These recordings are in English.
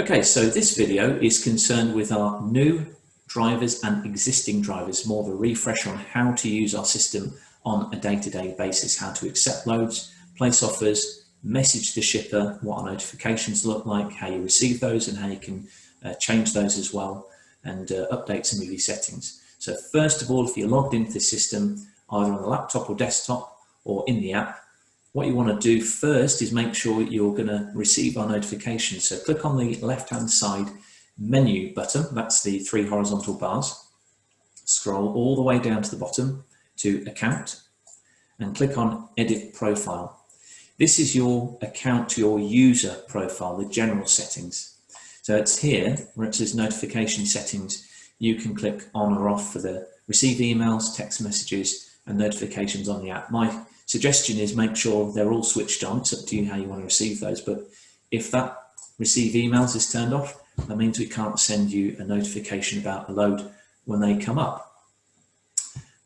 Okay, so this video is concerned with our new drivers and existing drivers, more of a refresh on how to use our system on a day-to-day basis, how to accept loads, place offers, message the shipper, what our notifications look like, how you receive those and how you can change those as well, and update some of your settings. So first of all, if you're logged into the system, either on the laptop or desktop or in the app, what you want to do first is make sure you're going to receive our notifications. So click on the left-hand side menu button, that's the three horizontal bars. Scroll all the way down to the bottom to Account and click on Edit Profile. This is your account, your user profile, the general settings. So it's here where it says Notification Settings. You can click on or off for the receive emails, text messages and notifications on the app. My suggestion is make sure they're all switched on. It's up to you how you want to receive those, but if that receive emails is turned off, that means we can't send you a notification about a load when they come up.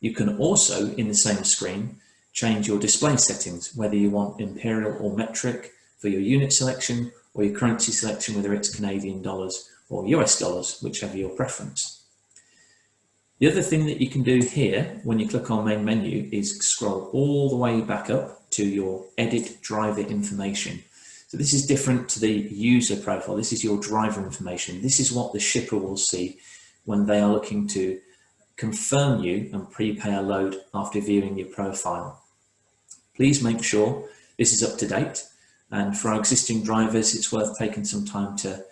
You can also, in the same screen, change your display settings, whether you want imperial or metric for your unit selection or your currency selection, whether it's Canadian dollars or US dollars, whichever your preference. The other thing that you can do here when you click on main menu is scroll all the way back up to your edit driver information. So this is different to the user profile. This is your driver information. This is what the shipper will see when they are looking to confirm you and prepay a load after viewing your profile. Please make sure this is up to date. And for our existing drivers, it's worth taking some time to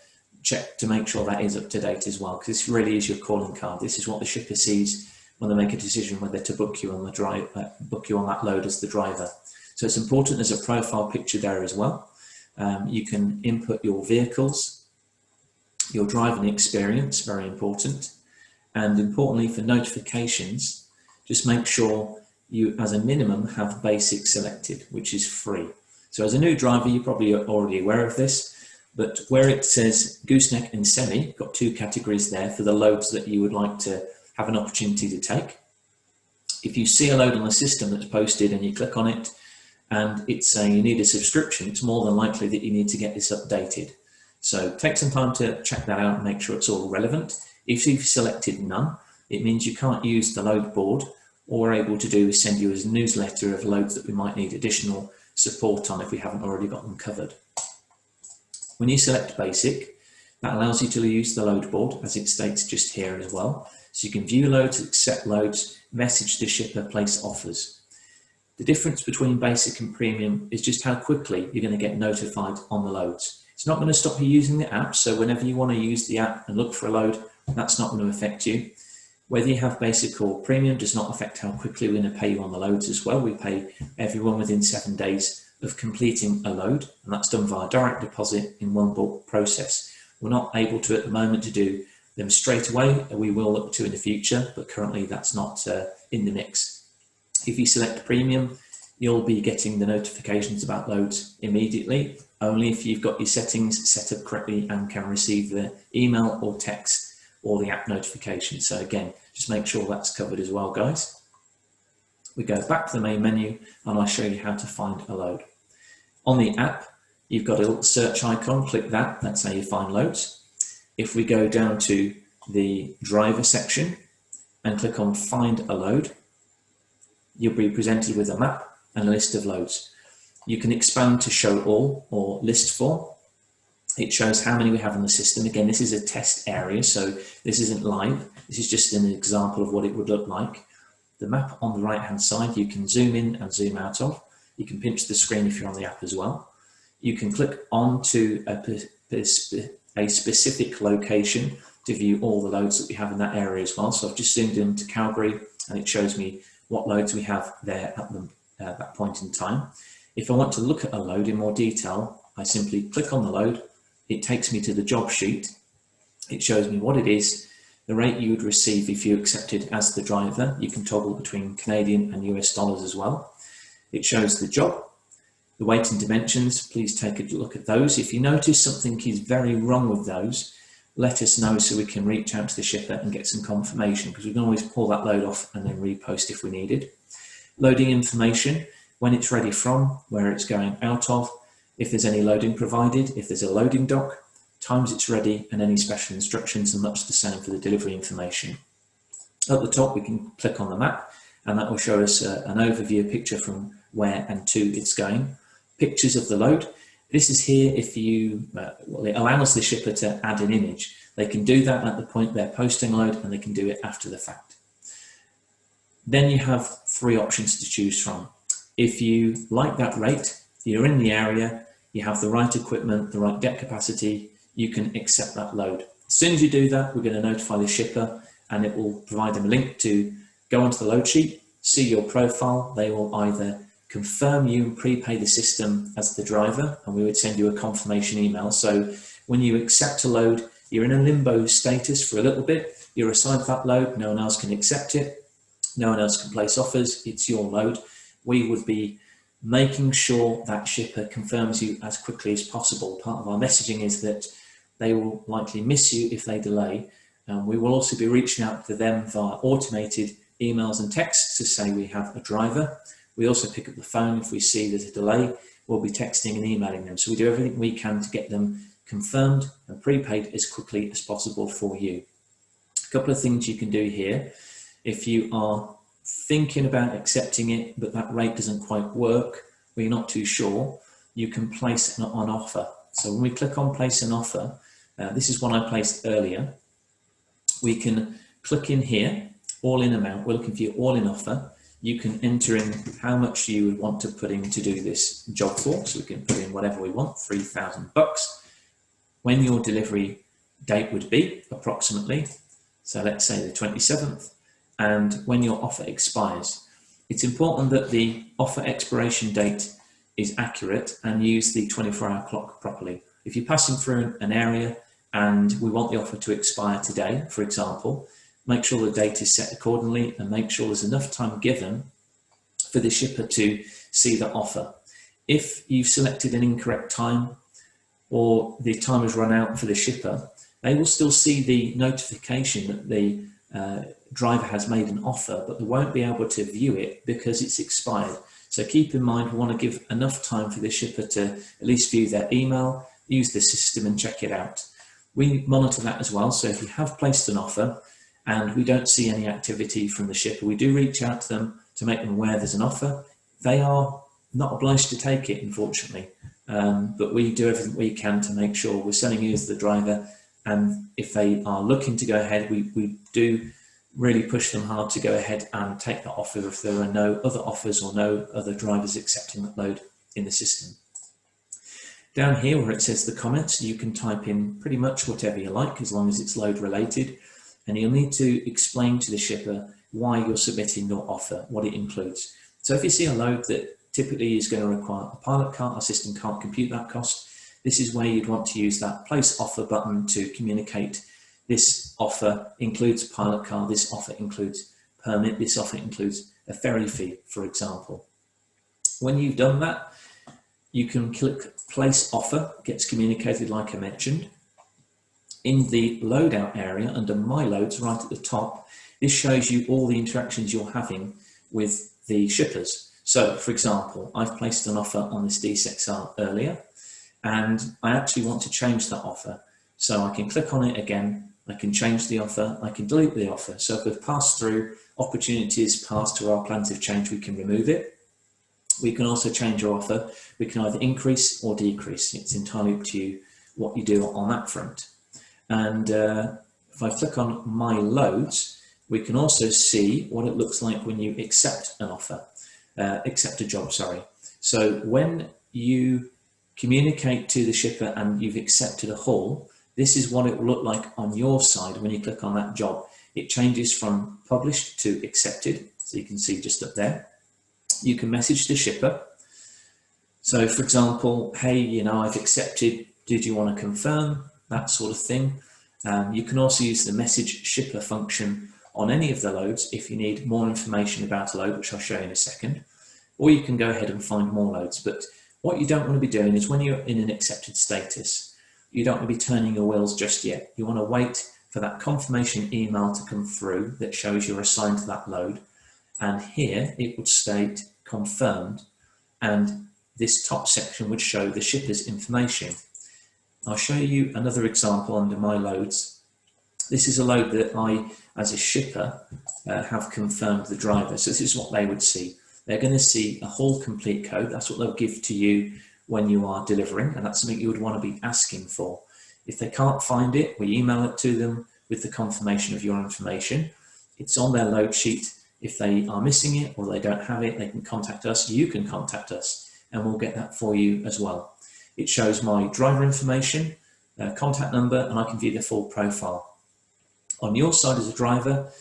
check to make sure that is up to date as well, because this really is your calling card. This is what the shipper sees when they make a decision whether to book you on the book you on that load as the driver. So it's important there's a profile picture there as well. You can input your vehicles, your driving experience, very important, and importantly for notifications, just make sure you as a minimum have basic selected, which is free. So as a new driver, you're probably already aware of this, but where it says gooseneck and semi, got two categories there for the loads that you would like to have an opportunity to take. If you see a load on the system that's posted and you click on it and it's saying you need a subscription, it's more than likely that you need to get this updated. So take some time to check that out and make sure it's all relevant. If you've selected none, it means you can't use the load board. All we're able to do is send you a newsletter of loads that we might need additional support on if we haven't already got them covered. When you select basic, that allows you to use the load board as it states just here as well. So you can view loads, accept loads, message the shipper, place offers. The difference between basic and premium is just how quickly you're going to get notified on the loads. It's not going to stop you using the app. So whenever you want to use the app and look for a load, that's not going to affect you. Whether you have basic or premium does not affect how quickly we're going to pay you on the loads as well. We pay everyone within 7 days of completing a load, and that's done via direct deposit in one bulk process. We're not able to at the moment to do them straight away. We will look to in the future, but currently that's not in the mix. If you select premium, you'll be getting the notifications about loads immediately, only if you've got your settings set up correctly and can receive the email or text or the app notification. So again, just make sure that's covered as well, guys. We go back to the main menu and I'll show you how to find a load. On the app, you've got a little search icon, click that, that's how you find loads. If we go down to the driver section and click on find a load, you'll be presented with a map and a list of loads. You can expand to show all or list for. It shows how many we have in the system. Again, this is a test area, so this isn't live. This is just an example of what it would look like. The map on the right hand side, you can zoom in and zoom out of. You can pinch the screen if you're on the app as well. You can click on to a specific location to view all the loads that we have in that area as well. So I've just zoomed into Calgary and it shows me what loads we have there at that point in time. If I want to look at a load in more detail, I simply click on the load. It takes me to the job sheet. It shows me what it is, the rate you would receive if you accepted as the driver. You can toggle between Canadian and US dollars as well. It shows the job, the weight and dimensions. Please take a look at those. If you notice something is very wrong with those, let us know so we can reach out to the shipper and get some confirmation, because we can always pull that load off and then repost if we needed. Loading information, when it's ready from, where it's going out of, if there's any loading provided, if there's a loading dock, times it's ready, and any special instructions, and much the same for the delivery information. At the top, we can click on the map, and that will show us an overview picture from where and to it's going. Pictures of the load. This is here if you, well, it allows the shipper to add an image. They can do that at the point they're posting a load, and they can do it after the fact. Then you have 3 options to choose from. If you like that rate, you're in the area, you have the right equipment, the right get capacity, you can accept that load. As soon as you do that, we're going to notify the shipper, and it will provide them a link to go onto the load sheet, see your profile. They will either confirm you and prepay the system as the driver, and we would send you a confirmation email. So when you accept a load, you're in a limbo status for a little bit. You're assigned that load, no one else can accept it, no one else can place offers, it's your load. We would be making sure that shipper confirms you as quickly as possible. Part of our messaging is that they will likely miss you if they delay. We will also be reaching out to them via automated emails and texts to say we have a driver. We also pick up the phone if we see there's a delay. We'll be texting and emailing them. So we do everything we can to get them confirmed and prepaid as quickly as possible for you. A couple of things you can do here. If you are thinking about accepting it, but that rate doesn't quite work, or you're not too sure, you can place an offer. So when we click on place an offer, this is one I placed earlier. We can click in here, all in amount. We're looking for your all in offer. You can enter in how much you would want to put in to do this job for. So we can put in whatever we want, $3,000. When your delivery date would be approximately. So let's say the 27th, and when your offer expires. It's important that the offer expiration date is accurate and use the 24-hour clock properly. If you're passing through an area and we want the offer to expire today, for example, make sure the date is set accordingly and make sure there's enough time given for the shipper to see the offer. If you've selected an incorrect time or the time has run out for the shipper, they will still see the notification that the driver has made an offer, but they won't be able to view it because it's expired. So keep in mind, we want to give enough time for the shipper to at least view their email, use the system and check it out. We monitor that as well. So if you have placed an offer and we don't see any activity from the shipper, we do reach out to them to make them aware there's an offer. They are not obliged to take it, unfortunately, but we do everything we can to make sure we're selling you as the driver. And if they are looking to go ahead, we do really push them hard to go ahead and take that offer if there are no other offers or no other drivers accepting that load in the system. Down here where it says the comments, you can type in pretty much whatever you like as long as it's load related, and you'll need to explain to the shipper why you're submitting your offer, what it includes. So if you see a load that typically is going to require a pilot car, our system can't compute that cost, this is where you'd want to use that place offer button to communicate this offer includes pilot car, this offer includes permit, this offer includes a ferry fee, for example. When you've done that, you can click place offer, gets communicated like I mentioned. In the loadout area under my loads right at the top, this shows you all the interactions you're having with the shippers. So for example, I've placed an offer on this D6R earlier, and I actually want to change that offer. So I can click on it again, I can change the offer, I can delete the offer. So if we've passed through opportunities passed to our plans of change, we can remove it. We can also change our offer. We can either increase or decrease. It's entirely up to you what you do on that front. And if I click on my loads, we can also see what it looks like when you accept an offer, accept a job, sorry. So when you communicate to the shipper and you've accepted a haul, this is what it will look like on your side when you click on that job. It changes from published to accepted, so you can see just up there. You can message the shipper. So for example, hey, you know, I've accepted, did you want to confirm? That sort of thing. You can also use the message shipper function on any of the loads if you need more information about a load, which I'll show you in a second, or you can go ahead and find more loads. But what you don't want to be doing is when you're in an accepted status, you don't want to be turning your wheels just yet. You want to wait for that confirmation email to come through that shows you're assigned to that load. And here it would state confirmed, and this top section would show the shipper's information. I'll show you another example under my loads. This is a load that I, as a shipper, have confirmed the driver. So this is what they would see. They're going to see a haul complete code. That's what they'll give to you when you are delivering, and that's something you would want to be asking for. If they can't find it, we email it to them with the confirmation of your information. It's on their load sheet. If they are missing it or they don't have it, they can contact us. You can contact us and we'll get that for you as well. It shows my driver information, contact number, and I can view their full profile. On your side as a driver,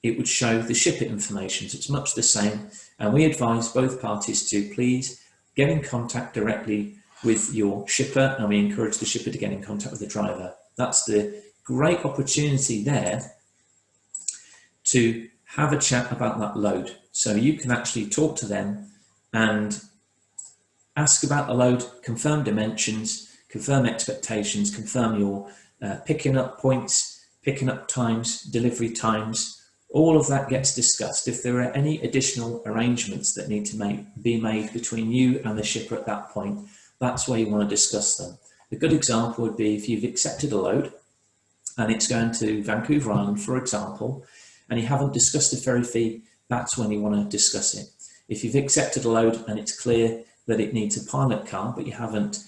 it would show the shipper information. So it's much the same. And we advise both parties to please get in contact directly with your shipper, and we encourage the shipper to get in contact with the driver. That's the great opportunity there to have a chat about that load. So you can actually talk to them and ask about the load, confirm dimensions, confirm expectations, confirm your picking up points, picking up times, delivery times. All of that gets discussed. If there are any additional arrangements that need to be made between you and the shipper at that point, that's where you want to discuss them. A good example would be if you've accepted a load and it's going to Vancouver Island, for example, and you haven't discussed the ferry fee, that's when you want to discuss it. If you've accepted a load and it's clear that it needs a pilot car, but you haven't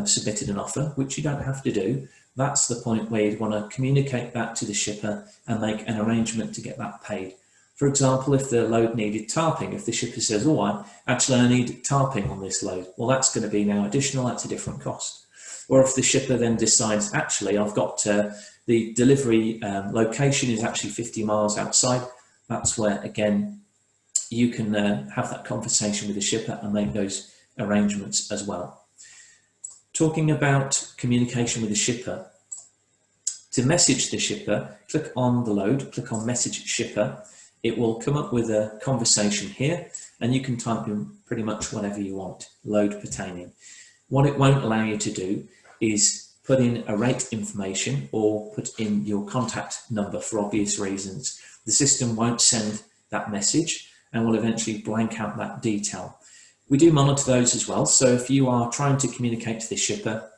submitted an offer, which you don't have to do, that's the point where you'd want to communicate that to the shipper and make an arrangement to get that paid. For example, if the load needed tarping, if the shipper says, oh, I need tarping on this load, well, that's going to be now additional, that's a different cost. Or if the shipper then decides, actually, I've got the delivery location is actually 50 miles outside, that's where, again, you can have that conversation with the shipper and make those arrangements as well. Talking about communication with the shipper, to message the shipper, click on the load, click on message shipper. It will come up with a conversation here and you can type in pretty much whatever you want, load pertaining. What it won't allow you to do is put in a rate information or put in your contact number for obvious reasons. The system won't send that message and will eventually blank out that detail. We do monitor those as well. So if you are trying to communicate to the shipper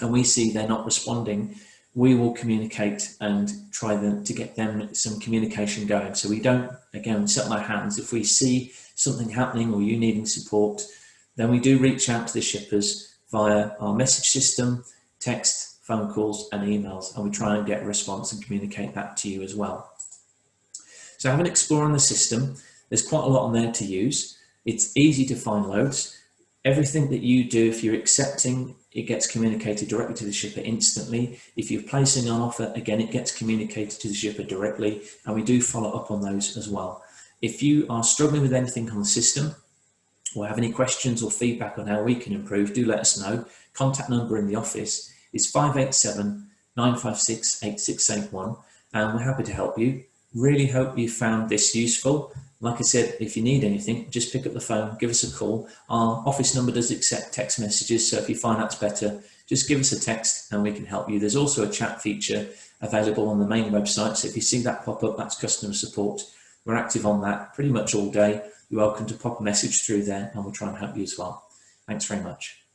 and we see they're not responding, we will communicate and try to get them some communication going. So we don't, again, sit on our hands. If we see something happening or you needing support, then we do reach out to the shippers via our message system, text, phone calls and emails, and we try and get a response and communicate that to you as well. So have an explore on the system. There's quite a lot on there to use. It's easy to find loads. Everything that you do, if you're accepting, it gets communicated directly to the shipper instantly. If you're placing an offer, again, it gets communicated to the shipper directly, and we do follow up on those as well. If you are struggling with anything on the system or have any questions or feedback on how we can improve, do let us know. Contact number in the office is 587 956 8681, and we're happy to help you. Really hope you found this useful. Like I said, if you need anything, just pick up the phone, give us a call. Our office number does accept text messages, so if you find that's better, just give us a text and we can help you. There's also a chat feature available on the main website, so if you see that pop up, that's customer support. We're active on that pretty much all day. You're welcome to pop a message through there and we'll try and help you as well. Thanks very much.